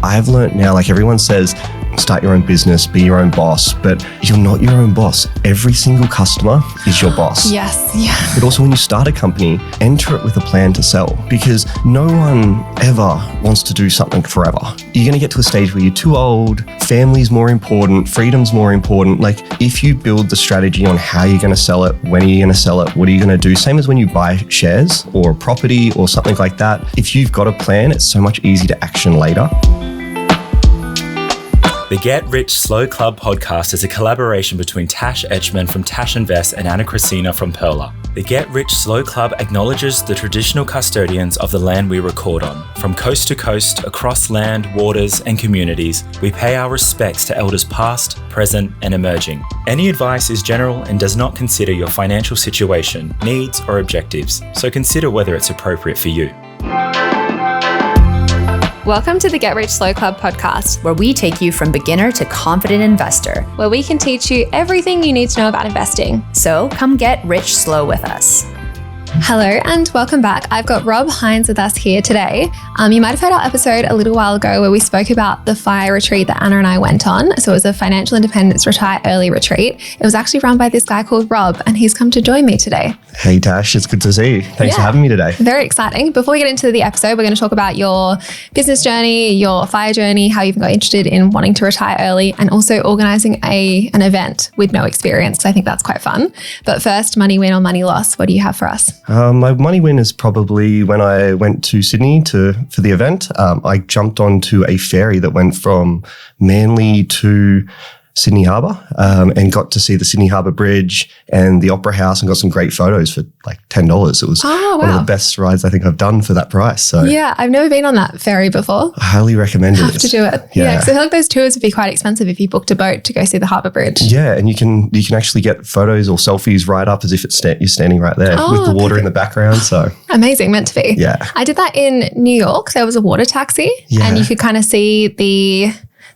I've learned now, like everyone says, start your own business, be your own boss, but you're not your own boss. Every single customer is your boss. Yes, yeah. But also when you start a company, enter it with a plan to sell, because no one ever wants to do something forever. You're going to get to a stage where you're too old, family's more important, freedom's more important. Like if you build the strategy on how you're going to sell it, when are you going to sell it, what are you going to do? Same as when you buy shares or property or something like that. If you've got a plan, it's so much easier to action later. The Get Rich Slow Club podcast is a collaboration between Tash Etchman from Tash Invest and Anna Christina from Perla. The Get Rich Slow Club acknowledges the traditional custodians of the land we record on. From coast to coast, across land, waters, and communities, we pay our respects to elders past, present, and emerging. Any advice is general and does not consider your financial situation, needs, or objectives, so consider whether it's appropriate for you. Welcome to the Get Rich Slow Club podcast, where we take you from beginner to confident investor. where we can teach you everything you need to know about investing. So come get rich slow with us. Hello and welcome back. I've got Rob Hines with us here today. You might have heard our episode a little while ago where we spoke about the FIRE retreat that Anna and I went on. So it was a financial independence retire early retreat. It was actually run by this guy called Rob, and he's come to join me today. Hey Tash, it's good to see you. Thanks for having me today. Very exciting. Before we get into the episode, we're going to talk about your business journey, your FIRE journey, how you got interested in wanting to retire early, and also organizing an event with no experience. I think that's quite fun. But first, money win or money loss, what do you have for us? My money win is probably when I went to Sydney for the event. I jumped onto a ferry that went from Manly to Sydney Harbour and got to see the Sydney Harbour Bridge and the Opera House and got some great photos for like $10. It was one of the best rides I think I've done for that price. So yeah, I've never been on that ferry before. I highly recommend it. Have to do it. Yeah, because I feel like those tours would be quite expensive if you booked a boat to go see the Harbour Bridge. Yeah, and you can actually get photos or selfies right up as if you're standing right there with the water in the background. So amazing, meant to be. Yeah, I did that in New York. There was a water taxi, and you could kind of see the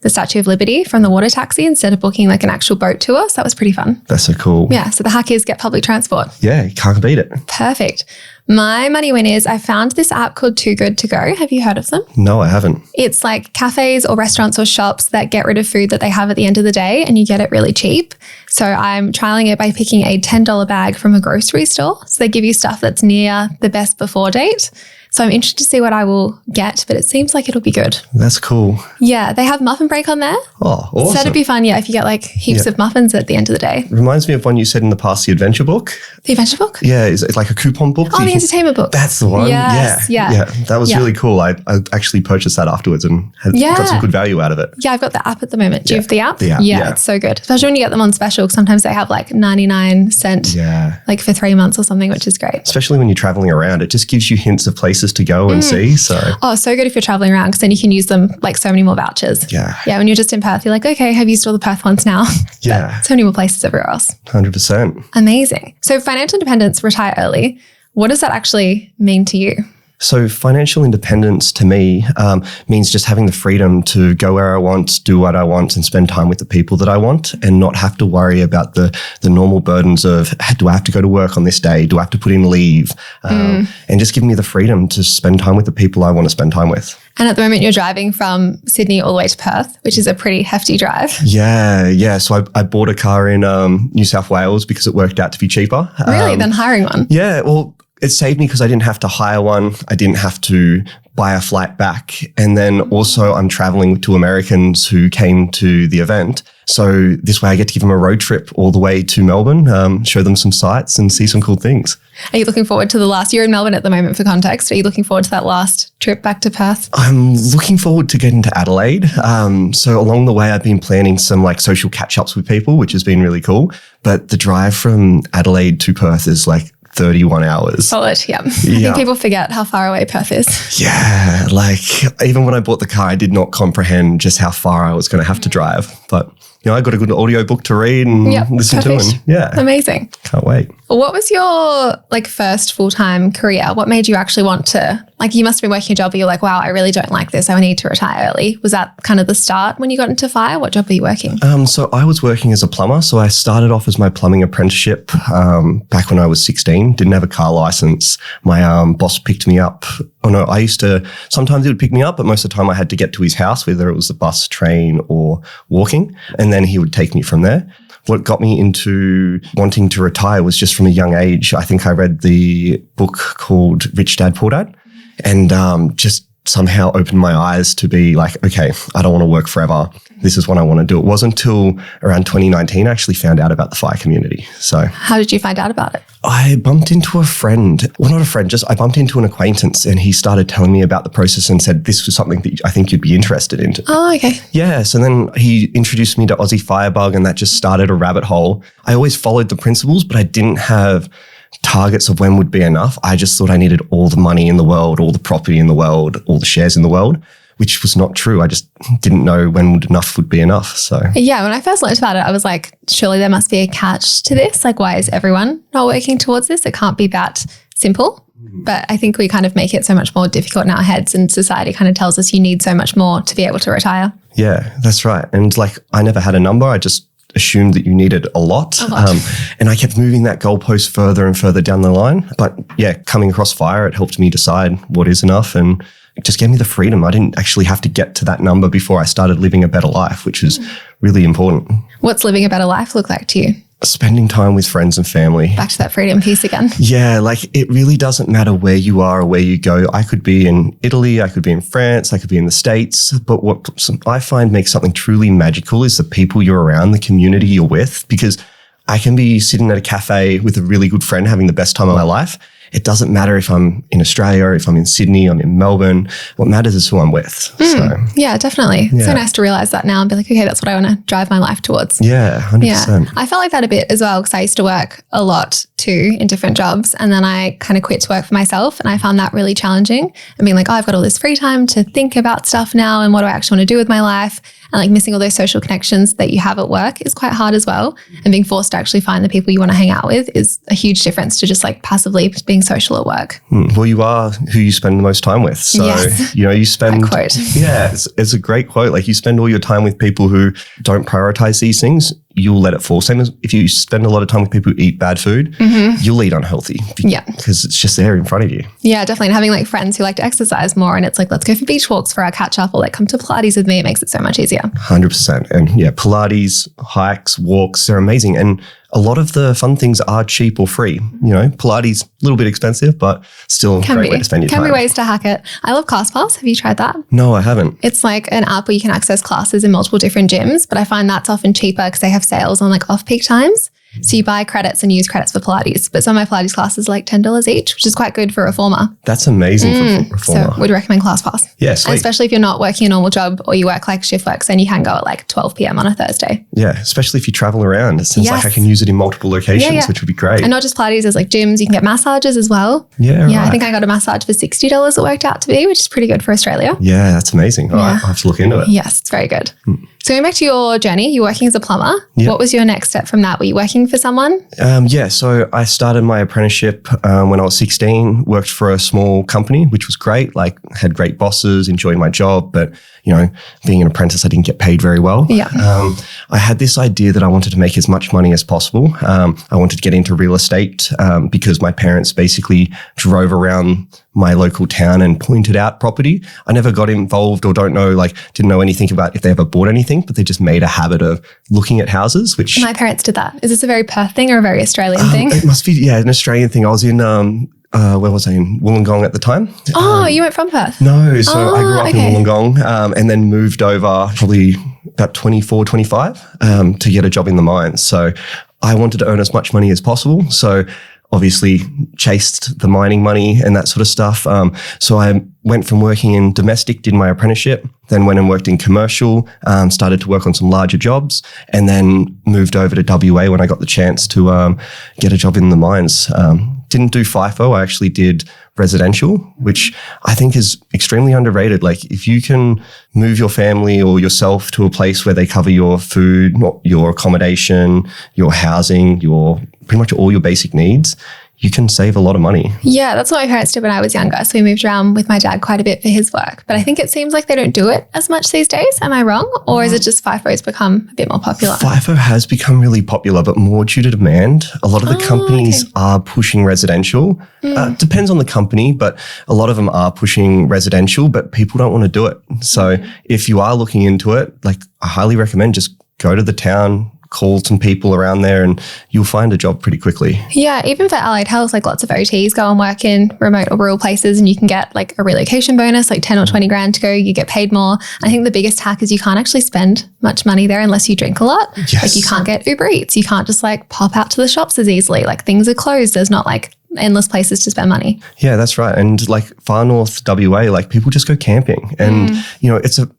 Statue of Liberty from the water taxi instead of booking like an actual boat tour. So that was pretty fun. That's so cool. Yeah. So the hack is get public transport. Yeah, you can't beat it. Perfect. My money win is I found this app called Too Good To Go. Have you heard of them? No, I haven't. It's like cafes or restaurants or shops that get rid of food that they have at the end of the day and you get it really cheap. So I'm trialing it by picking a $10 bag from a grocery store. So they give you stuff that's near the best before date. So I'm interested to see what I will get, but it seems like it'll be good. That's cool. Yeah, they have muffin break on there. Oh, awesome. So that'd be fun, if you get like heaps of muffins at the end of the day. Reminds me of one you said in the past, the adventure book. The adventure book? Yeah, is it like a coupon book? Oh, the entertainment book. That's the one. Yes, yeah. That was really cool. I actually purchased that afterwards and got some good value out of it. Yeah, I've got the app at the moment. Do you have the app? The app, yeah, it's so good. Especially when you get them on special, because sometimes they have like 99 cents like for 3 months or something, which is great. Especially when you're traveling around, it just gives you hints of places to go and see. So good if you're traveling around because then you can use them like so many more vouchers. Yeah. Yeah, when you're just in Perth, you're like, okay, I've used all the Perth ones now. Yeah. But so many more places everywhere else. 100%. Amazing. So financial independence, retire early. What does that actually mean to you? So financial independence to me means just having the freedom to go where I want, do what I want, and spend time with the people that I want and not have to worry about the normal burdens of, do I have to go to work on this day? Do I have to put in leave? And just give me the freedom to spend time with the people I want to spend time with. And at the moment you're driving from Sydney all the way to Perth, which is a pretty hefty drive. Yeah. So I bought a car in New South Wales because it worked out to be cheaper. Really? Than hiring one? Yeah, well, it saved me because I didn't have to hire one. I didn't have to buy a flight back. And then also I'm traveling to Americans who came to the event. So this way I get to give them a road trip all the way to Melbourne, show them some sights and see some cool things. Are you looking forward to you're in Melbourne at the moment for context. Are you looking forward to that last trip back to Perth? I'm looking forward to getting to Adelaide. So along the way, I've been planning some like social catch-ups with people, which has been really cool. But the drive from Adelaide to Perth is like 31 hours. Solid, yeah. I think people forget how far away Perth is. Yeah, like even when I bought the car, I did not comprehend just how far I was going to have to drive. But I got a good audio book to read and listen to. And amazing. Can't wait. What was your first full-time career? What made you actually want to, you must have been working a job, but you're like, wow, I really don't like this. I need to retire early. Was that kind of the start when you got into fire? What job were you working? So I was working as a plumber. So I started off as my plumbing apprenticeship back when I was 16. Didn't have a car license. My boss picked me up. Oh no, sometimes he would pick me up, but most of the time I had to get to his house, whether it was the bus, train or walking. And then he would take me from there. What got me into wanting to retire was just from a young age. I think I read the book called Rich Dad, Poor Dad, and just somehow opened my eyes to be like, okay, I don't want to work forever. This is what I want to do. It wasn't until around 2019 I actually found out about the fire community. So how did you find out about it? I bumped into a friend. Well, not a friend, just I bumped into an acquaintance and he started telling me about the process and said, this was something that I think you'd be interested in. Oh, okay. Yeah. So then he introduced me to Aussie Firebug and that just started a rabbit hole. I always followed the principles, but I didn't have targets of when would be enough. I just thought I needed all the money in the world, all the property in the world, all the shares in the world, which was not true. I just didn't know when enough would be enough. So yeah, when I first learned about it, I was like, surely there must be a catch to this. Why is everyone not working towards this? It can't be that simple. But I think we kind of make it so much more difficult in our heads, and society kind of tells us you need so much more to be able to retire. Yeah, that's right. And I never had a number. I just assumed that you needed a lot. And I kept moving that goalpost further and further down the line. But yeah, coming across fire, it helped me decide what is enough and it just gave me the freedom. I didn't actually have to get to that number before I started living a better life, which is really important. What's living a better life look like to you? Spending time with friends and family. Back to that freedom piece again. Yeah, it really doesn't matter where you are or where you go. I could be in Italy, I could be in France, I could be in the States. But what I find makes something truly magical is the people you're around, the community you're with, because I can be sitting at a cafe with a really good friend having the best time of my life. It doesn't matter if I'm in Australia, if I'm in Sydney, I'm in Melbourne. What matters is who I'm with. So, yeah, definitely. Yeah. So nice to realize that now and be like, okay, that's what I want to drive my life towards. Yeah, 100%. Yeah. I felt like that a bit as well because I used to work a lot too in different jobs, and then I kind of quit to work for myself, and I found that really challenging and being like, oh, I've got all this free time to think about stuff now and what do I actually want to do with my life. And missing all those social connections that you have at work is quite hard as well. And being forced to actually find the people you want to hang out with is a huge difference to just passively being social at work. Well, you are who you spend the most time with. So, yes. You spend. That quote. Yeah, it's a great quote. You spend all your time with people who don't prioritize these things, you'll let it fall. Same as if you spend a lot of time with people who eat bad food, you'll eat unhealthy. Yeah. Because it's just there in front of you. Yeah, definitely. And having friends who like to exercise more, and it's let's go for beach walks for our catch up, or come to Pilates with me. It makes it so much easier. 100%. And yeah, Pilates, hikes, walks, they're amazing. And a lot of the fun things are cheap or free. Pilates, a little bit expensive, but still a great way to spend your time. Can be ways to hack it. I love ClassPass. Have you tried that? No, I haven't. It's an app where you can access classes in multiple different gyms, but I find that's often cheaper because they have sales on off-peak times. So you buy credits and use credits for Pilates. But some of my Pilates classes are $10 each, which is quite good for a reformer. That's amazing for reformer. So would recommend ClassPass. Yeah, sweet. And especially if you're not working a normal job or you work shift works, then you can go at 12 p.m. on a Thursday. Yeah, especially if you travel around. It seems like I can use it in multiple locations, which would be great. And not just Pilates, there's gyms. You can get massages as well. Yeah, right. I think I got a massage for $60 it worked out to be, which is pretty good for Australia. Yeah, that's amazing. All right, I'll have to look into it. Yes, it's very good. So going back to your journey, you're working as a plumber. Yep. What was your next step from that? Were you working for someone? So I started my apprenticeship when I was 16, worked for a small company, which was great, had great bosses, enjoyed my job, but, being an apprentice, I didn't get paid very well. Yeah. I had this idea that I wanted to make as much money as possible. I wanted to get into real estate because my parents basically drove around my local town and pointed out property. I never got involved or didn't know anything about if they ever bought anything, but they just made a habit of looking at houses, which... My parents did that. Is this a very Perth thing or a very Australian thing? It must be, an Australian thing. I was in, where was I? In Wollongong at the time. Oh, you went from Perth? No. So I grew up in Wollongong and then moved over probably about 24, 25 to get a job in the mines. So I wanted to earn as much money as possible. So obviously chased the mining money and that sort of stuff. So I went from working in domestic, did my apprenticeship, then went and worked in commercial, started to work on some larger jobs, and then moved over to WA when I got the chance to get a job in the mines. Didn't do FIFO. I actually did residential, which I think is extremely underrated. Like if you can move your family or yourself to a place where they cover your food, your accommodation, your housing, your pretty much all your basic needs, you can save a lot of money. Yeah, that's what my parents did when I was younger. So we moved around with my dad quite a bit for his work. But I think it seems like they don't do it as much these days. Am I wrong? Or is it just FIFO's become a bit more popular? FIFO has become really popular, but more due to demand. A lot of the companies are pushing residential. Depends on the company, but a lot of them are pushing residential, but people don't want to do it. So if you are looking into it, like I highly recommend just go to the town, call some people around there and you'll find a job pretty quickly. Yeah, even for allied health, like lots of OTs go and work in remote or rural places and you can get like a relocation bonus, like 10 or 20 grand to go, you get paid more. I think the biggest hack is you can't actually spend much money there unless you drink a lot. Yes. Like you can't get Uber Eats, you can't just like pop out to the shops as easily. Like things are closed, there's not like endless places to spend money. Yeah, that's right. And like far north WA, like people just go camping and you know, it's a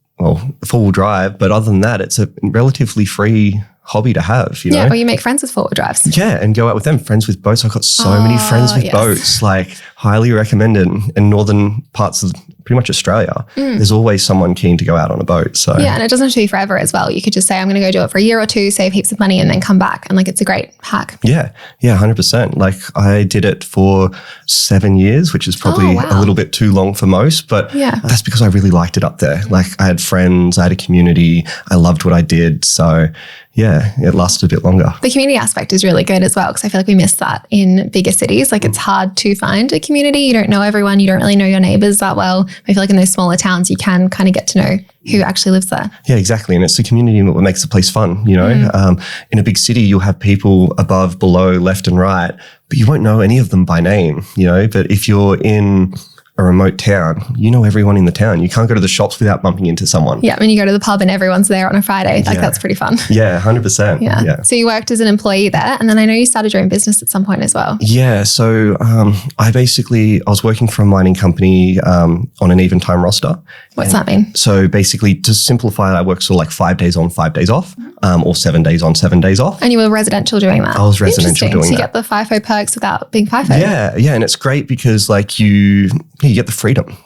four-wheel drive, but other than that, it's a relatively free hobby to have, you know? Yeah, or you make friends with four-wheel drives. Yeah, and go out with them. Friends with boats. I've got so many friends with boats, like highly recommended in northern parts of pretty much Australia. There's always someone keen to go out on a boat. So yeah, and it doesn't have to be forever as well. You could just say, I'm going to go do it for a year or two, save heaps of money and then come back. And like, it's a great hack. Yeah, 100%. Like I did it for 7 years, which is probably a little bit too long for most, but that's because I really liked it up there. Like I had friends, I had a community, I loved what I did. So yeah, it lasted a bit longer. The community aspect is really good as well because I feel like we miss that in bigger cities. Like it's hard to find a community. You don't know everyone. You don't really know your neighbors that well. I feel like in those smaller towns, you can kind of get to know who actually lives there. Yeah, exactly. And it's the community that makes the place fun, you know. In a big city, you'll have people above, below, left and right, but you won't know any of them by name, you know. But if you're in a remote town, you know everyone in the town. You can't go to the shops without bumping into someone. Yeah, when you go to the pub and everyone's there on a Friday, like that's pretty fun. Yeah, 100%. Yeah. So you worked as an employee there and then I know you started your own business at some point as well. Yeah, so I was working for a mining company on an even time roster. What's that mean? So basically to simplify it, I work sort of like 5 days on, 5 days off, or 7 days on, 7 days off. And you were residential doing that? I was residential doing that. So you get the FIFO perks without being FIFO? Yeah. And it's great because like you get the freedom.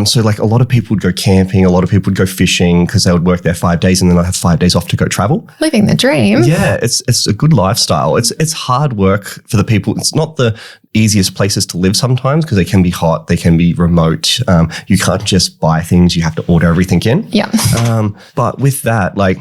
So like a lot of people would go camping, a lot of people would go fishing because they would work there 5 days and then I'd have 5 days off to go travel. Living the dream. Yeah, it's a good lifestyle. It's hard work for the people. It's not the easiest places to live sometimes because they can be hot, they can be remote. You can't just buy things, you have to order everything in. Yeah. But with that, like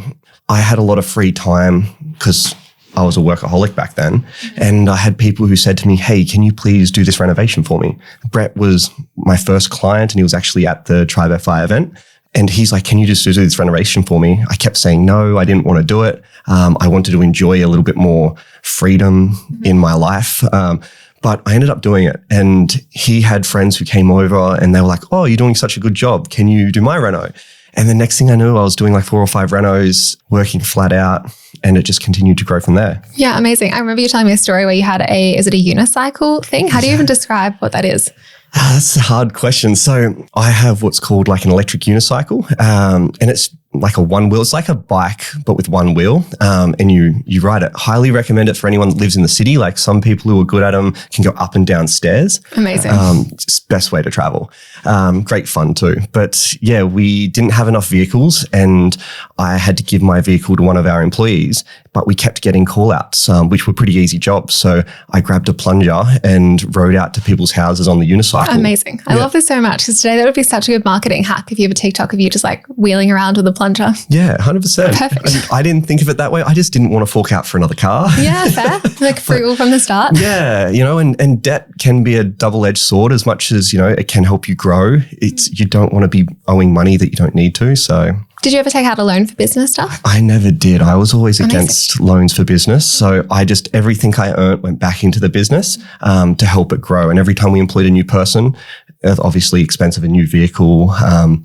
I had a lot of free time because I was a workaholic back then. And I had people who said to me, hey, can you please do this renovation for me? Brett was my first client and he was actually at the Tribe FI event. And he's like, can you just do this renovation for me? I kept saying no, I didn't want to do it. I wanted to enjoy a little bit more freedom in my life. But I ended up doing it. And he had friends who came over and they were like, oh, you're doing such a good job. Can you do my reno? And the next thing I knew, I was doing like 4 or 5 renos, working flat out, and it just continued to grow from there. Yeah, amazing. I remember you telling me a story where you had is it a unicycle thing? How do you even describe what that is? That's a hard question. So I have what's called like an electric unicycle, and it's like a one wheel. It's like a bike, but with one wheel, and you ride it. Highly recommend it for anyone that lives in the city. Like some people who are good at them can go up and down stairs. Amazing. It's the best way to travel. Great fun too. But yeah, we didn't have enough vehicles and I had to give my vehicle to one of our employees, but we kept getting call outs, which were pretty easy jobs. So I grabbed a plunger and rode out to people's houses on the unicycle. Amazing. I love this so much because today that would be such a good marketing hack if you have a TikTok of you just like wheeling around with a plunger. Yeah, 100%. Perfect. I didn't think of it that way. I just didn't want to fork out for another car. Yeah, fair. Like frugal from the start. Yeah, you know, and debt can be a double-edged sword as much as, you know, it can help you grow. You don't want to be owing money that you don't need to, so... Did you ever take out a loan for business stuff? I never did. I was always against loans for business. So everything I earned went back into the business to help it grow. And every time we employed a new person, obviously expensive, a new vehicle,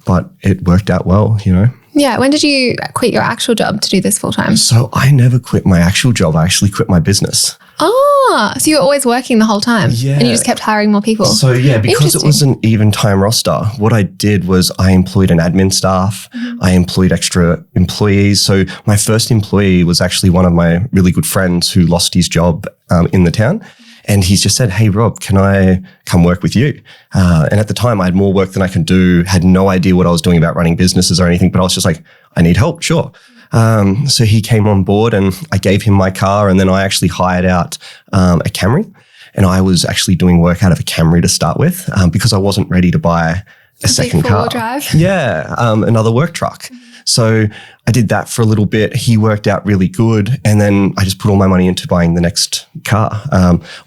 but it worked out well, you know. Yeah. When did you quit your actual job to do this full time? So I never quit my actual job. I actually quit my business. Oh, so you were always working the whole time? Yeah. And you just kept hiring more people? So yeah, because it was an even time roster, what I did was I employed an admin staff. I employed extra employees. So my first employee was actually one of my really good friends who lost his job in the town. And he's just said, hey, Rob, can I come work with you? And at the time I had more work than I could do, had no idea what I was doing about running businesses or anything, but I was just like, I need help, sure. So he came on board and I gave him my car, and then I actually hired out a Camry, and I was actually doing work out of a Camry to start with because I wasn't ready to buy a second car. Drive. Yeah, another work truck. So I did that for a little bit. He worked out really good. And then I just put all my money into buying the next car.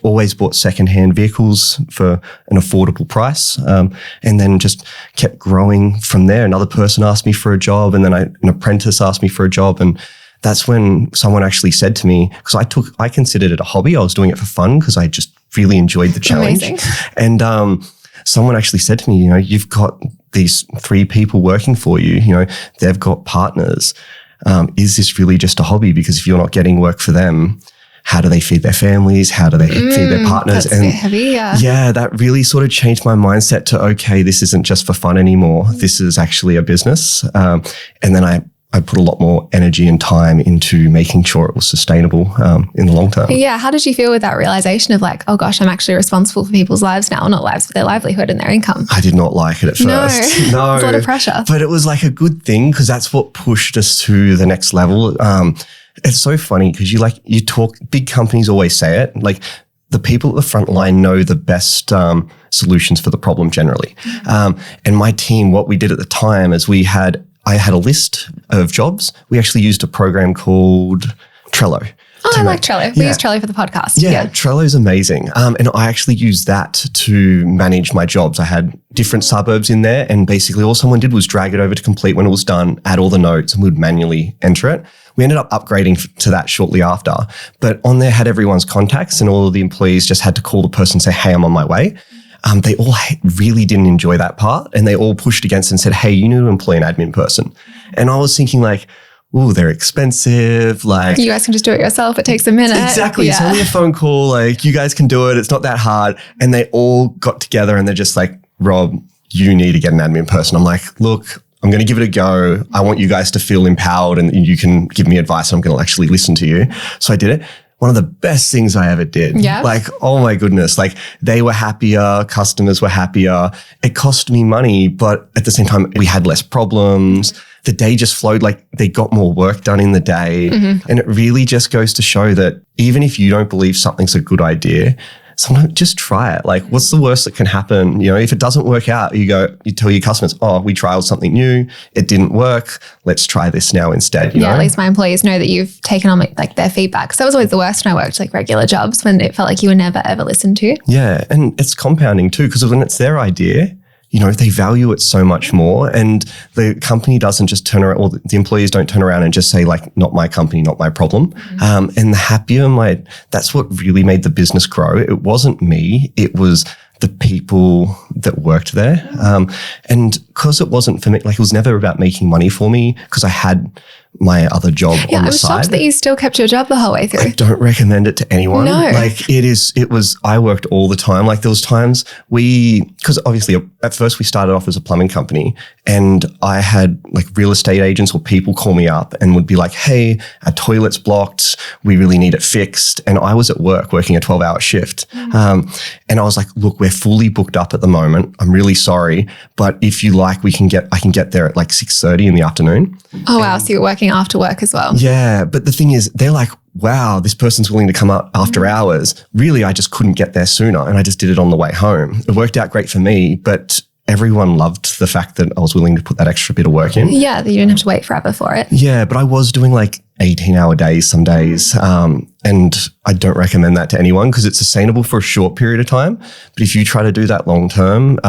Always bought secondhand vehicles for an affordable price. And then just kept growing from there. Another person asked me for a job, and then an apprentice asked me for a job. And that's when someone actually said to me, because I considered it a hobby. I was doing it for fun because I just really enjoyed the challenge. Amazing. And someone actually said to me, you've got these 3 people working for you, they've got partners. Is this really just a hobby? Because if you're not getting work for them, how do they feed their families? How do they feed their partners? That's heavy, yeah. Yeah, that really sort of changed my mindset to, okay, this isn't just for fun anymore. This is actually a business. And then I put a lot more energy and time into making sure it was sustainable in the long term. Yeah. How did you feel with that realization of like, oh gosh, I'm actually responsible for people's lives now, not lives, but their livelihood and their income? I did not like it at first. No. It's a lot of pressure. But it was like a good thing because that's what pushed us to the next level. It's so funny because you talk, big companies always say it, like the people at the front line know the best solutions for the problem generally. And my team, what we did at the time is I had a list of jobs. We actually used a program called Trello. Oh, I like Trello. We use Trello for the podcast. Yeah, Trello's amazing. And I actually used that to manage my jobs. I had different suburbs in there, and basically all someone did was drag it over to complete when it was done, add all the notes, and we would manually enter it. We ended up upgrading to that shortly after, but on there had everyone's contacts, and all of the employees just had to call the person and say, hey, I'm on my way. They all really didn't enjoy that part, and they all pushed against it and said, hey, you need to employ an admin person. And I was thinking like, ooh, they're expensive. Like, you guys can just do it yourself. It takes a minute. Exactly. Yeah. It's only a phone call. Like, you guys can do it. It's not that hard. And they all got together and they're just like, Rob, you need to get an admin person. I'm like, look, I'm going to give it a go. I want you guys to feel empowered and you can give me advice. I'm going to actually listen to you. So I did it. One of the best things I ever did. Yeah. Like, oh my goodness. Like, they were happier. Customers were happier. It cost me money, but at the same time, we had less problems. The day just flowed, like they got more work done in the day. Mm-hmm. And it really just goes to show that even if you don't believe something's a good idea, sometimes just try it. Like, what's the worst that can happen? If it doesn't work out, you tell your customers, oh, we trialed something new. It didn't work. Let's try this now instead. At least my employees know that you've taken on like their feedback. So that was always the worst when I worked like regular jobs, when it felt like you were never ever listened to. Yeah. And it's compounding too, because when it's their idea, they value it so much more, and the company doesn't just turn around, or the employees don't turn around and just say like, not my company, not my problem. Mm-hmm. And the happier that's what really made the business grow. It wasn't me. It was the people that worked there. And because it wasn't for me, like it was never about making money for me, because I had my other job on the I'm side. shocked that you still kept your job the whole way through. I don't recommend it to anyone. No. Like I worked all the time. Like there was times because obviously at first we started off as a plumbing company, and I had like real estate agents or people call me up and would be like, hey, our toilet's blocked. We really need it fixed. And I was at work working a 12-hour shift. And I was like, look, we're fully booked up at the moment. I'm really sorry. But if you like, I can get there at like 6:30 in the afternoon. Oh, wow. So you're working after work as well. Yeah. But the thing is, they're like, wow, this person's willing to come up after hours. Really, I just couldn't get there sooner. And I just did it on the way home. It worked out great for me, but everyone loved the fact that I was willing to put that extra bit of work in. Yeah, that you didn't have to wait forever for it. Yeah, but I was doing like 18-hour days some days. And I don't recommend that to anyone because it's sustainable for a short period of time. But if you try to do that long term,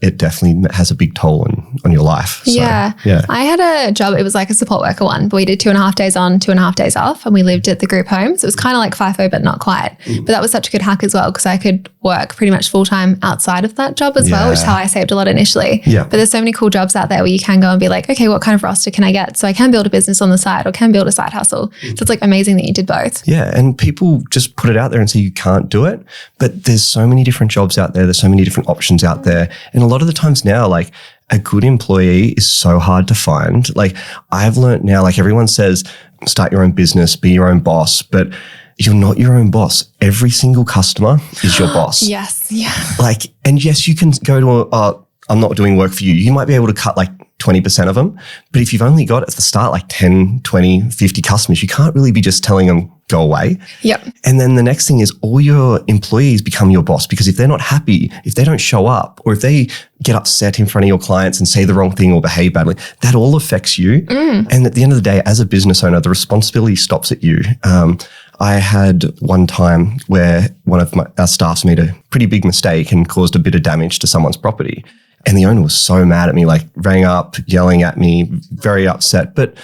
it definitely has a big toll on your life. So, yeah. I had a job, it was like a support worker one, but we did 2.5 days on, 2.5 days off, and we lived at the group home. So it was kind of like FIFO, but not quite. But that was such a good hack as well, because I could work pretty much full time outside of that job as well, which is how I saved a lot initially. Yeah. But there's so many cool jobs out there where you can go and be like, okay, what kind of roster can I get? So I can build a business on the side or can build a side hustle. So it's like amazing that you did both. Yeah. And people just put it out there and say you can't do it. But there's so many different jobs out there. There's so many different options out there. And a lot of the times now, like a good employee is so hard to find. Like I've learned now, like everyone says, start your own business, be your own boss. But you're not your own boss. Every single customer is your boss. Yes. Yeah. Like, and yes, you can go to I'm not doing work for you. You might be able to cut like 20% of them. But if you've only got at the start like 10, 20, 50 customers, you can't really be just telling them go away. Yep. And then the next thing is all your employees become your boss, because if they're not happy, if they don't show up, or if they get upset in front of your clients and say the wrong thing or behave badly, that all affects you. And at the end of the day, as a business owner, the responsibility stops at you. I had one time where one of our staffs made a pretty big mistake and caused a bit of damage to someone's property. And the owner was so mad at me, like rang up, yelling at me, very upset. But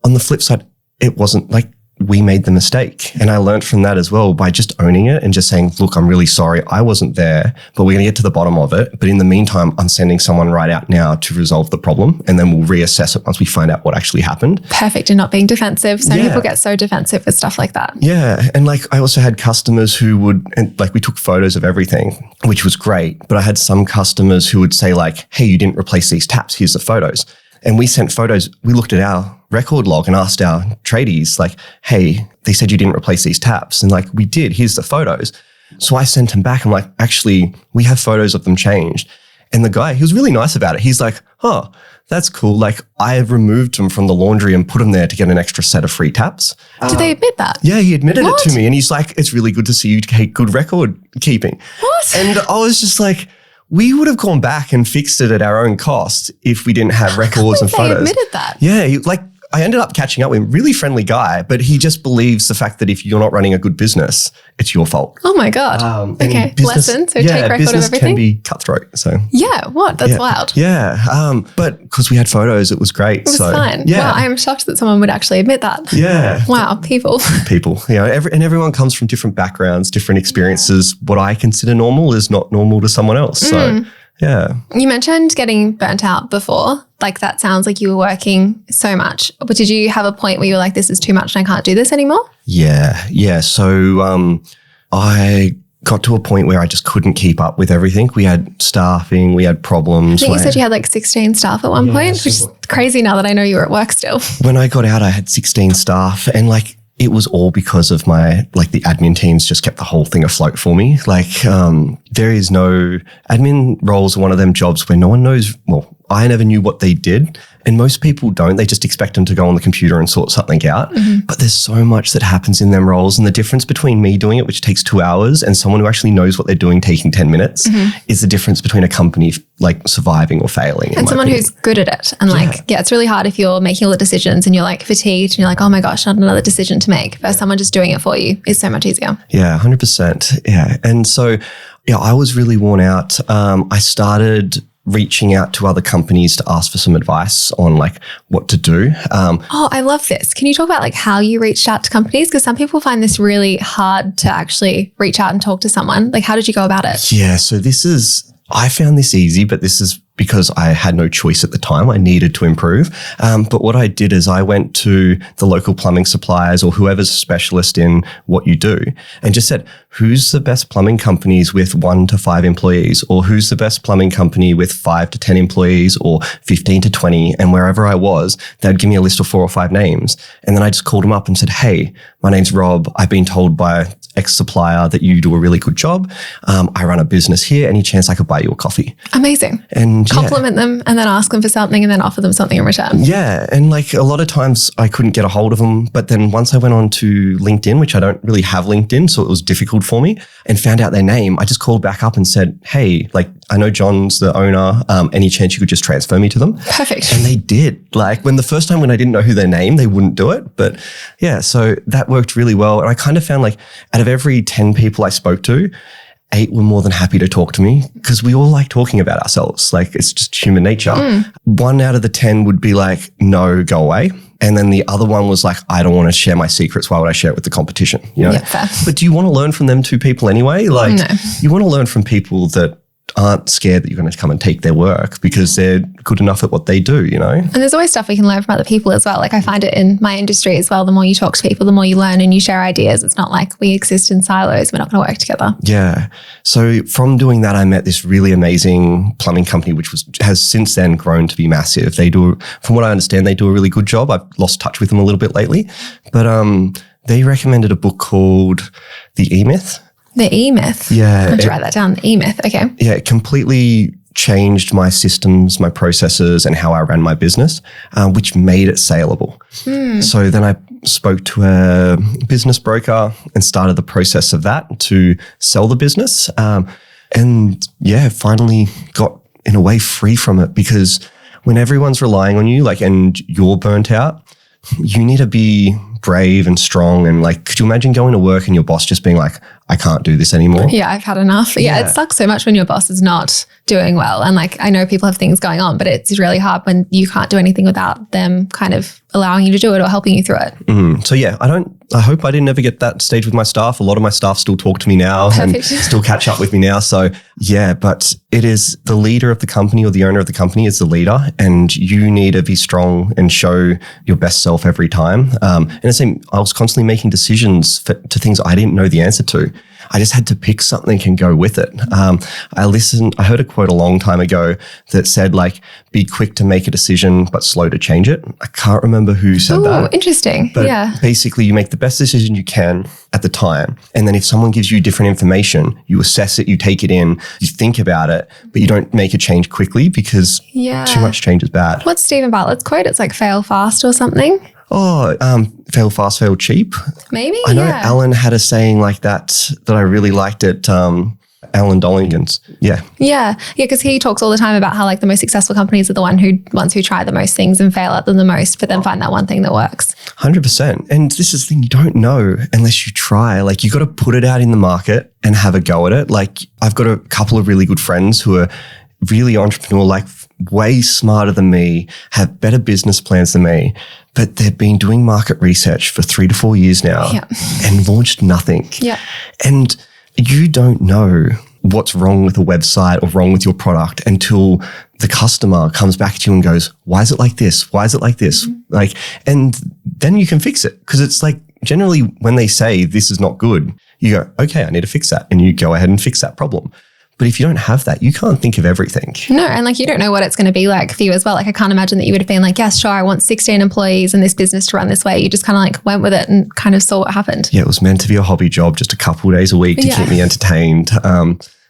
on the flip side, it wasn't like we made the mistake. And I learned from that as well by just owning it and just saying, look, I'm really sorry. I wasn't there, but we're going to get to the bottom of it. But in the meantime, I'm sending someone right out now to resolve the problem. And then we'll reassess it once we find out what actually happened. Perfect. And not being defensive. Some people get so defensive with stuff like that. Yeah. And like I also had customers who would, and like we took photos of everything, which was great. But I had some customers who would say like, hey, you didn't replace these taps. Here's the photos. And we sent photos. We looked at our record log and asked our tradies like, hey, they said you didn't replace these taps. And like, we did, here's the photos. So I sent them back. I'm like, actually, we have photos of them changed. And the guy, he was really nice about it. He's like, oh, that's cool. Like I removed them from the laundry and put them there to get an extra set of free taps. Did they admit that? Yeah, he admitted it to me. And he's like, it's really good to see you take good record keeping. What? And I was just like, we would have gone back and fixed it at our own cost if we didn't have records and photos. They admitted that. Yeah, I ended up catching up with him. Really friendly guy, but he just believes the fact that if you're not running a good business, it's your fault. Oh my God. Okay, lesson. So take record of everything. Business can be cutthroat. So yeah, what? That's wild. Yeah, but because we had photos, it was great. It was fine. Yeah. Wow, I'm shocked that someone would actually admit that. Yeah. Wow, people. People, everyone comes from different backgrounds, different experiences. What I consider normal is not normal to someone else. So. Yeah. You mentioned getting burnt out before. Like that sounds like you were working so much. But did you have a point where you were like, this is too much and I can't do this anymore? Yeah. So I got to a point where I just couldn't keep up with everything. We had staffing, we had problems. I think you said you had like 16 staff at one point, which is crazy now that I know you were at work still. When I got out, I had 16 staff and like, it was all because of my, like the admin teams just kept the whole thing afloat for me. Like, there is no admin roles are one of them jobs where no one knows, well, I never knew what they did. And most people don't. They just expect them to go on the computer and sort something out. But there's so much that happens in them roles. And the difference between me doing it, which takes 2 hours, and someone who actually knows what they're doing taking 10 minutes is the difference between a company like surviving or failing. And someone who's good at it. And it's really hard if you're making all the decisions and you're like fatigued and you're like, oh my gosh, not another decision to make. Versus someone just doing it for you is so much easier. Yeah, 100%. Yeah. And so, I was really worn out. I started reaching out to other companies to ask for some advice on like what to do. I love this. Can you talk about like how you reached out to companies? Because some people find this really hard to actually reach out and talk to someone. Like how did you go about it? Yeah. So I found this easy, but this is because I had no choice at the time. I needed to improve. But what I did is I went to the local plumbing suppliers or whoever's a specialist in what you do and just said, who's the best plumbing companies with 1 to 5 employees, or who's the best plumbing company with 5 to 10 employees or 15 to 20? And wherever I was, they'd give me a list of 4 or 5 names. And then I just called them up and said, hey, my name's Rob. I've been told by X supplier that you do a really good job. I run a business here. Any chance I could buy you a coffee? Amazing. And compliment them and then ask them for something and then offer them something in return. Yeah. And like a lot of times I couldn't get a hold of them. But then once I went on to LinkedIn, which I don't really have LinkedIn, so it was difficult for me, and found out their name, I just called back up and said, hey, like I know John's the owner. Any chance you could just transfer me to them? Perfect. And they did. Like when I didn't know who their name, they wouldn't do it. But yeah, so that worked really well. And I kind of found like out of every 10 people I spoke to, 8 were more than happy to talk to me because we all like talking about ourselves. Like it's just human nature. 1 out of the 10 would be like, no, go away. And then the other one was like, I don't want to share my secrets. Why would I share it with the competition? Yeah, fair. But do you want to learn from them 2 people anyway? Like no. You want to learn from people that aren't scared that you're going to come and take their work because they're good enough at what they do, And there's always stuff we can learn from other people as well. Like I find it in my industry as well. The more you talk to people, the more you learn and you share ideas. It's not like we exist in silos. We're not going to work together. Yeah. So from doing that, I met this really amazing plumbing company, which has since then grown to be massive. From what I understand, they do a really good job. I've lost touch with them a little bit lately, but they recommended a book called The E-Myth. The E-Myth. Yeah. I have to write that down. The E-Myth. Okay. Yeah, it completely changed my systems, my processes, and how I ran my business, which made it saleable. So then I spoke to a business broker and started the process of that to sell the business. And yeah, finally got in a way free from it, because when everyone's relying on you, like, and you're burnt out, you need to be brave and strong. And like, could you imagine going to work and your boss just being like, I can't do this anymore? Yeah, I've had enough. Yeah, it sucks so much when your boss is not doing well. And like, I know people have things going on, but it's really hard when you can't do anything without them kind of allowing you to do it or helping you through it. So yeah, I hope I didn't ever get that stage with my staff. A lot of my staff still talk to me now and still catch up with me now. So yeah, but it is the leader of the company, or the owner of the company is the leader, and you need to be strong and show your best self every time. And it seemed I was constantly making decisions to things I didn't know the answer to. I just had to pick something and go with it. I heard a quote a long time ago that said, like, be quick to make a decision, but slow to change it. I can't remember who said that. Oh, interesting. But yeah. basically you make the best decision you can at the time. And then if someone gives you different information, you assess it, you take it in, you think about it, but you don't make a change quickly, because too much change is bad. What's Stephen Bartlett's quote? It's like fail fast or something. Oh, fail fast, fail cheap. Maybe. I know Alan had a saying like that I really liked it. Alan Dollingan's. Yeah. Yeah. Yeah. Because he talks all the time about how like the most successful companies are the ones who try the most things and fail at them the most, but then find that one thing that works. 100%. And this is the thing, you don't know unless you try. Like, you got to put it out in the market and have a go at it. Like, I've got a couple of really good friends who are really entrepreneurial, like way smarter than me, have better business plans than me, but they've been doing market research for 3 to 4 years now and launched nothing. Yeah. And you don't know what's wrong with a website or wrong with your product until the customer comes back to you and goes, why is it like this? Why is it like this? Like, and then you can fix it. Because it's like, generally when they say this is not good, you go, okay, I need to fix that. And you go ahead and fix that problem. But if you don't have that, you can't think of everything. No, and like, you don't know what it's going to be like for you as well. Like, I can't imagine that you would have been like, yes, sure, I want 16 employees and this business to run this way. You just kind of like went with it and kind of saw what happened. Yeah, it was meant to be a hobby job, just a couple of days a week to keep me entertained.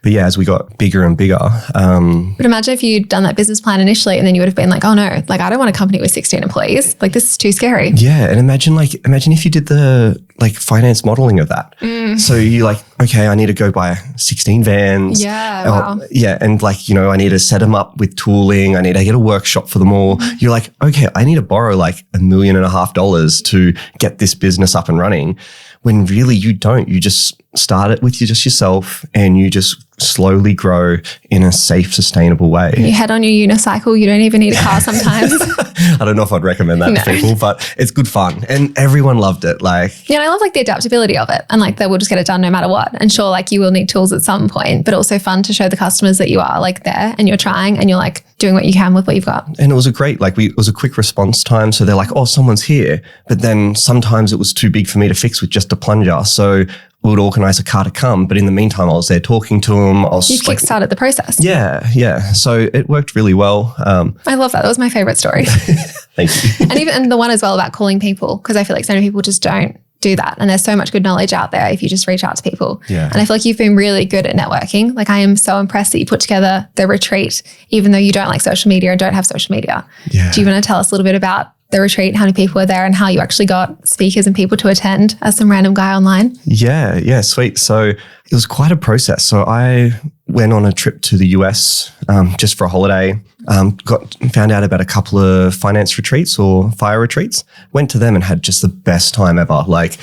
But yeah, as we got bigger and bigger. But imagine if you'd done that business plan initially and then you would have been like, oh no, like, I don't want a company with 16 employees. Like, this is too scary. Yeah. And imagine if you did the like finance modeling of that. So you're like, okay, I need to go buy 16 vans. Yeah. Wow. Yeah. And like, I need to set them up with tooling. I need to get a workshop for them all. You're like, okay, I need to borrow like $1.5 million to get this business up and running. When really you don't. You just start it with just yourself and you just slowly grow in a safe, sustainable way. You head on your unicycle. You don't even need a car sometimes. I don't know if I'd recommend that to people, but it's good fun. And everyone loved it. Like, yeah, I love like the adaptability of it. And like, they will just get it done no matter what. And sure, like, you will need tools at some point, but also fun to show the customers that you are like there and you're trying and you're like doing what you can with what you've got. And it was a great, it was a quick response time. So they're like, oh, someone's here. But then sometimes it was too big for me to fix with just a plunger. So we would organize a car to come. But in the meantime, I was there talking to them. You kickstarted the process. Yeah. So it worked really well. I love that. That was my favorite story. Thank you. And the one as well about calling people, because I feel like so many people just don't do that. And there's so much good knowledge out there if you just reach out to people. Yeah. And I feel like you've been really good at networking. Like, I am so impressed that you put together the retreat, even though you don't like social media and don't have social media. Yeah. Do you want to tell us a little bit about the retreat, how many people were there and how you actually got speakers and people to attend as some random guy online? Yeah, sweet. So it was quite a process. So I went on a trip to the US just for a holiday, found out about a couple of finance retreats or fire retreats, went to them and had just the best time ever. Like,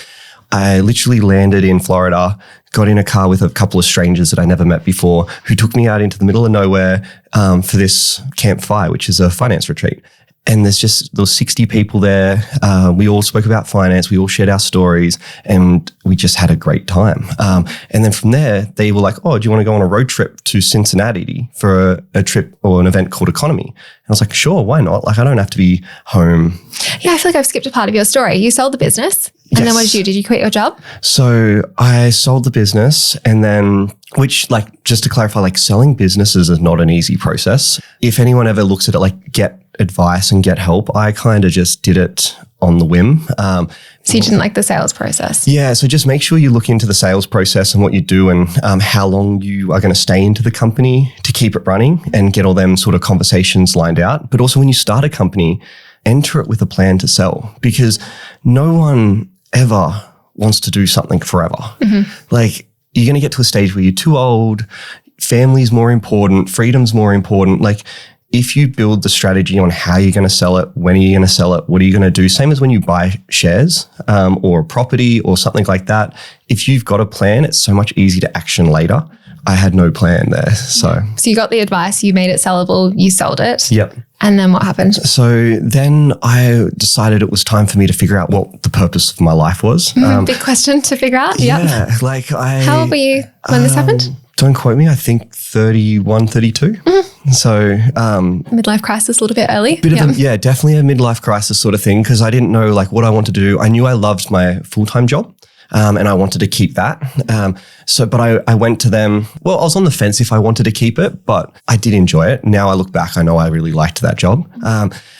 I literally landed in Florida, got in a car with a couple of strangers that I never met before who took me out into the middle of nowhere for this campfire, which is a finance retreat. And there was 60 people there. We all spoke about finance. We all shared our stories and we just had a great time. And then from there, they were like, oh, do you want to go on a road trip to Cincinnati for a trip or an event called Economy? And I was like, sure, why not? Like, I don't have to be home. Yeah, I feel like I've skipped a part of your story. You sold the business. And then what did you do? Did you quit your job? So I sold the business and then, which just to clarify, selling businesses is not an easy process. If anyone ever looks at it, get advice and get help, I kind of just did it on the whim. So you didn't like the sales process? Yeah, so just make sure you look into the sales process and what you do and how long you are going to stay into the company to keep it running and get all them sort of conversations lined out. But also when you start a company, enter it with a plan to sell, because no one ever wants to do something forever. Like, you're going to get to a stage where you're too old, family's more important, freedom's more important. Like, if you build the strategy on how you're going to sell it, when are you going to sell it, what are you going to do? Same as when you buy shares or a property or something like that. If you've got a plan, it's so much easier to action later. I had no plan there. So you got the advice, you made it sellable, you sold it. Yep. And then what happened? So then I decided it was time for me to figure out what the purpose of my life was. Big question to figure out. Yeah. Like How old were you when this happened? Don't quote me. I think 31, 32. So Midlife crisis a little bit early. Definitely a midlife crisis sort of thing, because I didn't know like what I wanted to do. I knew I loved my full-time job. And I wanted to keep that. But I went to them. Well, I was on the fence if I wanted to keep it, but I did enjoy it. Now I look back, I know I really liked that job.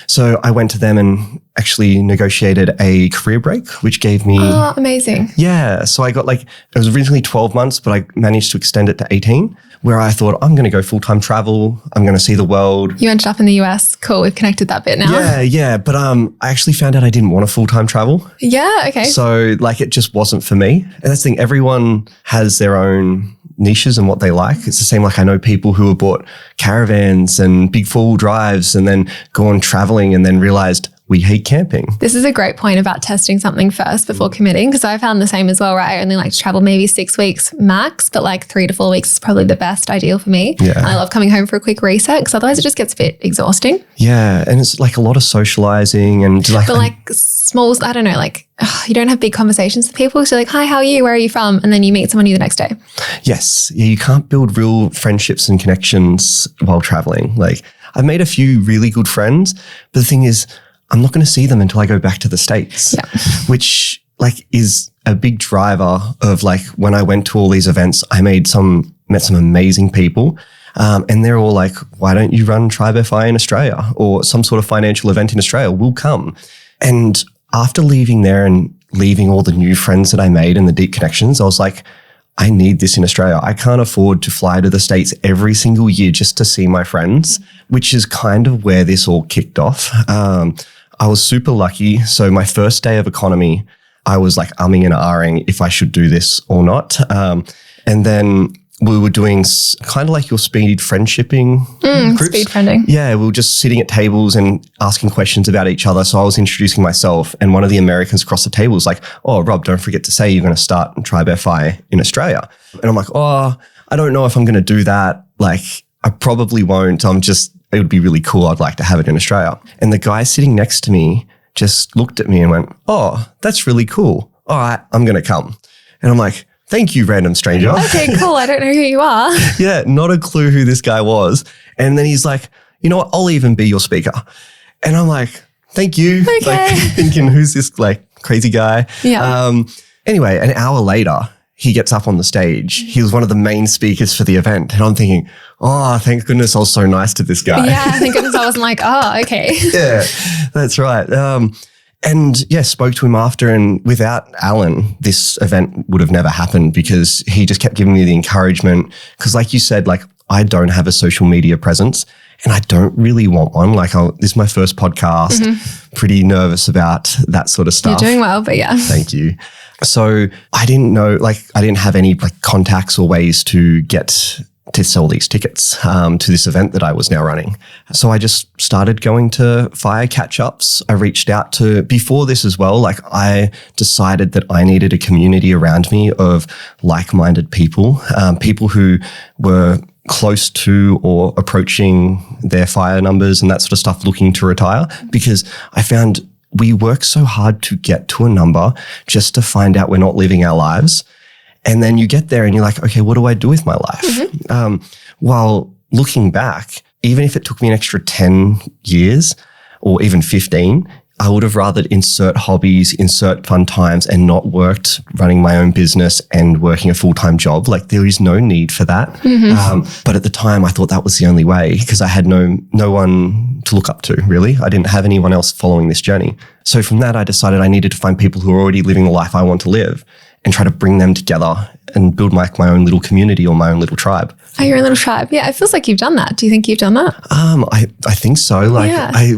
So I went to them and actually negotiated a career break, which gave me... Oh, amazing. Yeah. So I got it was originally 12 months, but I managed to extend it to 18, where I thought, I'm going to go full-time travel. I'm going to see the world. You ended up in the US. Cool. We've connected that bit now. Yeah. But I actually found out I didn't want to full-time travel. Yeah. Okay. So it just wasn't for me. And that's the thing. Everyone has their own niches and what they like. It's the same. I know people who have bought caravans and big four-wheel drives and then gone traveling and then realized we hate camping. This is a great point about testing something first before committing, because I found the same as well, right? I only like to travel maybe 6 weeks max, but 3 to 4 weeks is probably the best ideal for me. Yeah. And I love coming home for a quick reset, because otherwise it just gets a bit exhausting. Yeah. And it's a lot of socializing and small, I don't know, you don't have big conversations with people. So hi, how are you? Where are you from? And then you meet someone new the next day. Yes. Yeah, you can't build real friendships and connections while traveling. I've made a few really good friends, but the thing is, I'm not going to see them until I go back to the States, which is a big driver of when I went to all these events, I met some amazing people. And they're all like, why don't you run Tribe FI in Australia or some sort of financial event in Australia? We'll come. And after leaving there and leaving all the new friends that I made and the deep connections, I was like, I need this in Australia. I can't afford to fly to the States every single year just to see my friends, which is kind of where this all kicked off. I was super lucky. So my first day of economy, I was umming and ahhing if I should do this or not. And then we were doing kind of your speed friendshipping groups. Speed friending. Yeah, we were just sitting at tables and asking questions about each other. So I was introducing myself, and one of the Americans across the table was like, oh, Rob, don't forget to say you're going to start Tribe FI in Australia. And I'm like, oh, I don't know if I'm going to do that. I probably won't. It would be really cool. I'd like to have it in Australia. And the guy sitting next to me just looked at me and went, oh, that's really cool. All right, I'm going to come. And I'm like, thank you, random stranger. Okay, cool. I don't know who you are. Yeah, not a clue who this guy was. And then he's like, you know what? I'll even be your speaker. And I'm like, thank you. Okay. Thinking, who's this crazy guy? Yeah. Anyway, an hour later, he gets up on the stage. He was one of the main speakers for the event. And I'm thinking, oh, thank goodness I was so nice to this guy. Yeah, thank goodness I wasn't oh, okay. Yeah, that's right. And spoke to him after, and without Alan, this event would have never happened, because he just kept giving me the encouragement. Because like you said, I don't have a social media presence and I don't really want one. This is my first podcast, pretty nervous about that sort of stuff. You're doing well, but yeah. Thank you. So I didn't know, I didn't have any contacts or ways to get to sell these tickets to this event that I was now running. So I just started going to fire catch-ups. I reached out to, before this as well, I decided that I needed a community around me of like-minded people, people who were close to or approaching their fire numbers and that sort of stuff, looking to retire, because I found we work so hard to get to a number just to find out we're not living our lives. And then you get there and you're like, okay, what do I do with my life? While looking back, even if it took me an extra 10 years or even 15, I would have rather insert hobbies, insert fun times, and not worked running my own business and working a full-time job. There is no need for that. But at the time I thought that was the only way, because I had no one to to look up to, really. I didn't have anyone else following this journey. So from that, I decided I needed to find people who are already living the life I want to live and try to bring them together and build my own little community or my own little tribe. Oh, your own little tribe. Yeah, it feels like you've done that. Do you think you've done that? I think so.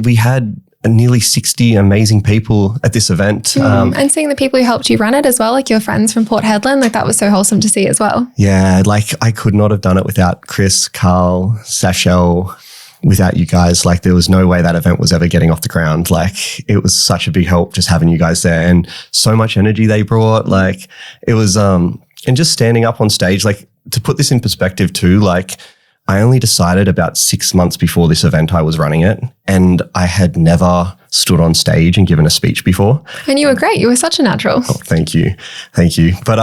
We had nearly 60 amazing people at this event. And seeing the people who helped you run it as well, like your friends from Port Hedland, like that was so wholesome to see as well. Yeah, like I could not have done it without Chris, Carl, Sachel, without you guys. Like there was no way that event was ever getting off the ground. Like it was such a big help just having you guys there and so much energy they brought. Like it was, and just standing up on stage, like to put this in perspective too, like I only decided about 6 months before this event I was running it, and I had never stood on stage and given a speech before. And you were great. You were such a natural. Oh, thank you. Thank you. But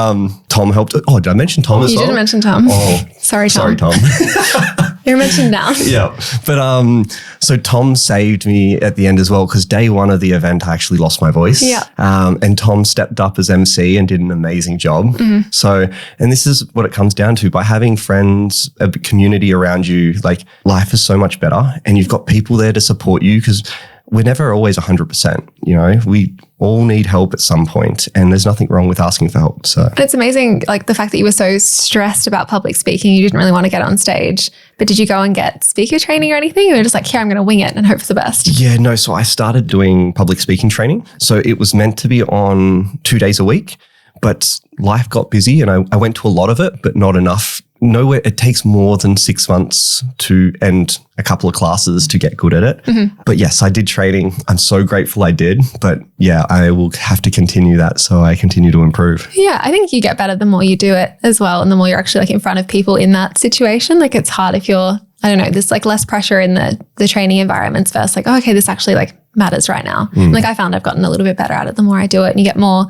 Tom helped. Oh, did I mention Tom as well? You didn't mention Tom. Oh, sorry, Tom. Sorry, Tom. You're mentioned now. Yeah. But so Tom saved me at the end as well, because day one of the event, I actually lost my voice. Yeah. And Tom stepped up as MC and did an amazing job. Mm-hmm. So, and this is what it comes down to, by having friends, a community around you, like life is so much better and you've got people there to support you, because we're never always 100%, you know, we all need help at some point and there's nothing wrong with asking for help. So it's amazing, like the fact that you were so stressed about public speaking, you didn't really want to get on stage, but did you go and get speaker training or anything? You were just like, here, I'm going to wing it and hope for the best. Yeah, no. So I started doing public speaking training. So it was meant to be on 2 days a week, but life got busy and I went to a lot of it, but not enough. Nowhere, it takes more than 6 months to and a couple of classes to get good at it. Mm-hmm. But yes, I did training. I'm so grateful I did. But yeah, I will have to continue that so I continue to improve. Yeah, I think you get better the more you do it as well. And the more you're actually like in front of people in that situation. Like it's hard if you're, I don't know, there's like less pressure in the training environments versus like, oh, okay, this actually like matters right now. Like I found I've gotten a little bit better at it the more I do it, and you get more,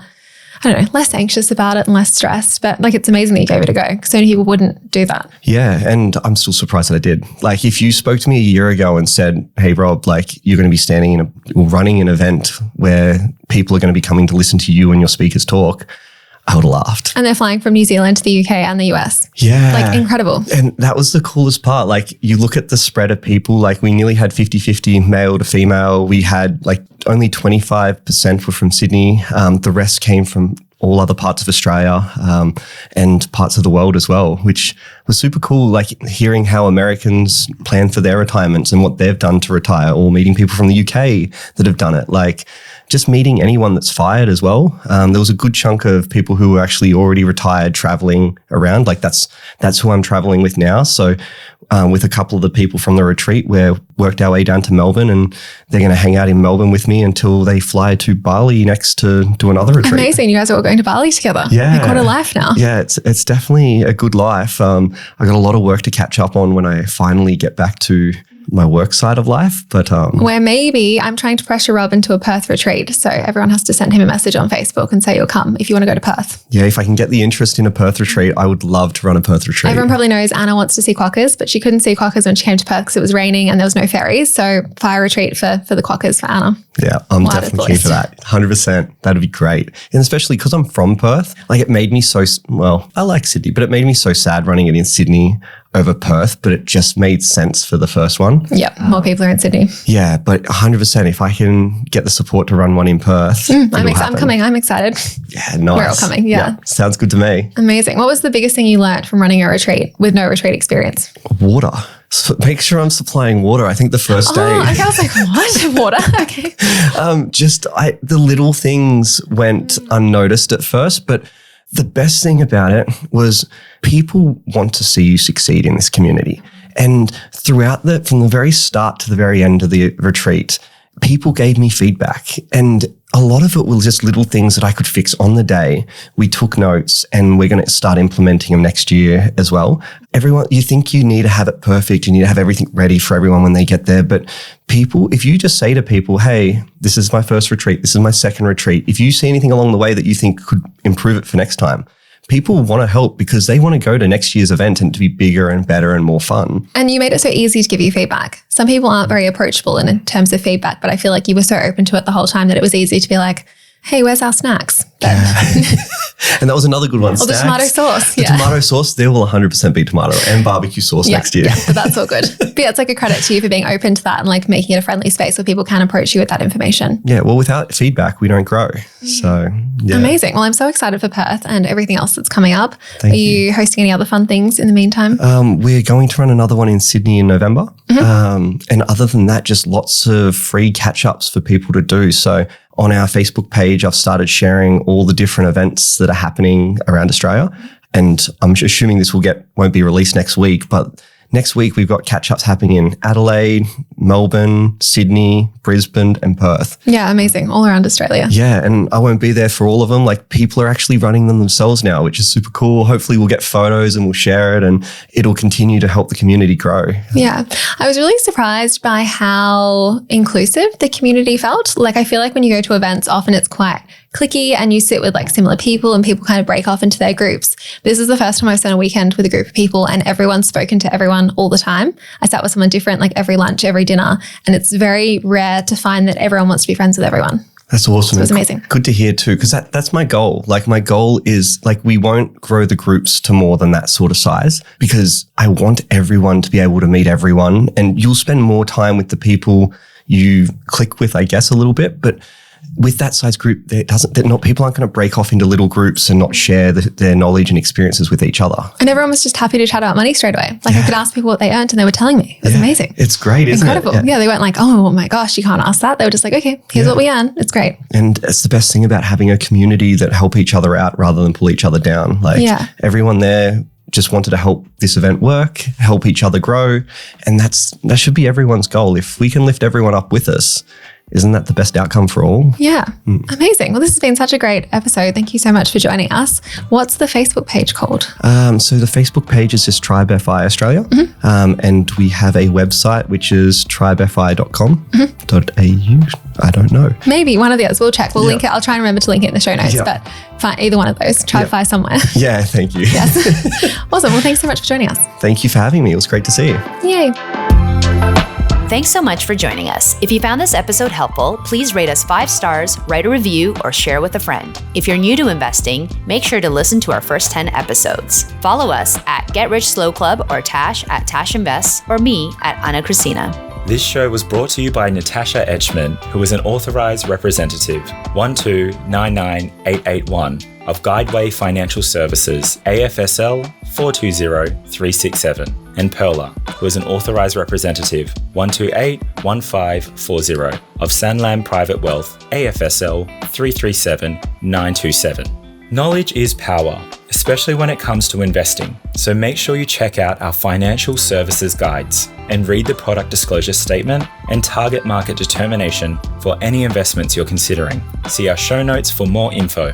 I don't know, less anxious about it and less stressed. But like, it's amazing that you gave it a go, because so many people wouldn't do that. Yeah. And I'm still surprised that I did. Like if you spoke to me a year ago and said, hey, Rob, like you're going to be standing in or running an event where people are going to be coming to listen to you and your speakers talk, I would have laughed. And they're flying from New Zealand to the UK and the US. Yeah. Like incredible. And that was the coolest part. Like you look at the spread of people, like we nearly had 50-50 male to female. We had like only 25% were from Sydney. The rest came from all other parts of Australia and parts of the world as well, which was super cool. Like hearing how Americans plan for their retirements and what they've done to retire, or meeting people from the UK that have done it. Like just meeting anyone that's fired as well. There was a good chunk of people who were actually already retired traveling around. Like that's who I'm traveling with now. So with a couple of the people from the retreat, we worked our way down to Melbourne, and they're going to hang out in Melbourne with me until they fly to Bali next to do another retreat. Amazing. You guys are all going to Bali together. Yeah. Like what a life now. Yeah, it's definitely a good life. I got a lot of work to catch up on when I finally get back to my work side of life, but where maybe I'm trying to pressure Rob into a Perth retreat, so everyone has to send him a message on Facebook and say you'll come if you want to go to Perth. Yeah, if I can get the interest in a Perth retreat, I would love to run a Perth retreat. Everyone probably knows Anna wants to see quokkas, but she couldn't see quokkas when she came to Perth because it was raining and there was no ferries. So fire retreat for the quokkas for Anna. Yeah, I'm definitely keen for that. 100%. That'd be great. And especially because I'm from Perth, like it made me so, well, I like Sydney, but it made me so sad running it in Sydney over Perth, but it just made sense for the first one. Yep, more people are in Sydney. Yeah, but 100%, if I can get the support to run one in Perth, I'm coming. I'm excited. Yeah, nice. We're all coming, yeah. Sounds good to me. Amazing. What was the biggest thing you learned from running a retreat with no retreat experience? Water. So make sure I'm supplying water. I think the first day. Oh, okay. I was like, what? Water? Okay. The little things went unnoticed at first, but the best thing about it was people want to see you succeed in this community. And throughout from the very start to the very end of the retreat, people gave me feedback, and a lot of it was just little things that I could fix on the day. We took notes and we're going to start implementing them next year as well. Everyone, you think you need to have it perfect, you need to have everything ready for everyone when they get there. But people, if you just say to people, hey, this is my first retreat, this is my second retreat, if you see anything along the way that you think could improve it for next time, people want to help because they want to go to next year's event and to be bigger and better and more fun. And you made it so easy to give you feedback. Some people aren't very approachable in terms of feedback, but I feel like you were so open to it the whole time that it was easy to be like, hey, where's our snacks? And that was another good one. Or the tomato sauce. The tomato sauce, there will 100% be tomato and barbecue sauce next year. Yeah, but that's all good. But yeah, it's like a credit to you for being open to that and like making it a friendly space where people can approach you with that information. Yeah, well, without feedback, we don't grow. So, yeah. Amazing. Well, I'm so excited for Perth and everything else that's coming up. Thank Are you hosting any other fun things in the meantime? We're going to run another one in Sydney in November. And other than that, just lots of free catch-ups for people to do. So on our Facebook page, I've started sharing all the different events that are happening around Australia. And I'm assuming this won't be released next week, but next week we've got catch-ups happening in Adelaide, Melbourne, Sydney, Brisbane and Perth. Yeah, amazing. All around Australia. Yeah, and I won't be there for all of them. Like people are actually running them themselves now, which is super cool. Hopefully we'll get photos and we'll share it and it'll continue to help the community grow. Yeah. I was really surprised by how inclusive the community felt. Like I feel like when you go to events, often it's quite cliquey and you sit with like similar people and people kind of break off into their groups. This is the first time I've spent a weekend with a group of people and everyone's spoken to everyone all the time. I sat with someone different like every lunch, every dinner, and it's very rare to find that everyone wants to be friends with everyone. That's awesome. So it was amazing. Good to hear too, because that's my goal. Like my goal is like we won't grow the groups to more than that sort of size because I want everyone to be able to meet everyone and you'll spend more time with the people you click with, I guess, a little bit. But with that size group, people aren't going to break off into little groups and not share their knowledge and experiences with each other. And everyone was just happy to chat about money straight away. Like I could ask people what they earned and they were telling me. It was amazing. It's great, isn't it? Incredible. Yeah, they weren't like, oh my gosh, you can't ask that. They were just like, okay, here's what we earn. It's great. And it's the best thing about having a community that help each other out rather than pull each other down. Like everyone there just wanted to help this event work, help each other grow. And that should be everyone's goal. If we can lift everyone up with us, isn't that the best outcome for all? Yeah. Amazing. Well, this has been such a great episode. Thank you so much for joining us. What's the Facebook page called? So the Facebook page is just Tribe FI Australia. And we have a website, which is tribefi.com.au. I don't know. Maybe one of the others. We'll check. We'll link it. I'll try and remember to link it in the show notes, but find either one of those. TribeFi somewhere. Yeah, thank you. Yes. Awesome. Well, thanks so much for joining us. Thank you for having me. It was great to see you. Yay. Thanks so much for joining us. If you found this episode helpful, please rate us 5 stars, write a review, or share with a friend. If you're new to investing, make sure to listen to our first 10 episodes. Follow us at Get Rich Slow Club or Tash at Tash Invests or me at Ana Cristina. This show was brought to you by Natasha Etchman, who is an authorized representative 1299881 of Guideway Financial Services, AFSL 420367, and Perla, who is an authorized representative 1281540 of Sanlam Private Wealth, AFSL 337927. Knowledge is power, especially when it comes to investing. So make sure you check out our financial services guides and read the product disclosure statement and target market determination for any investments you're considering. See our show notes for more info.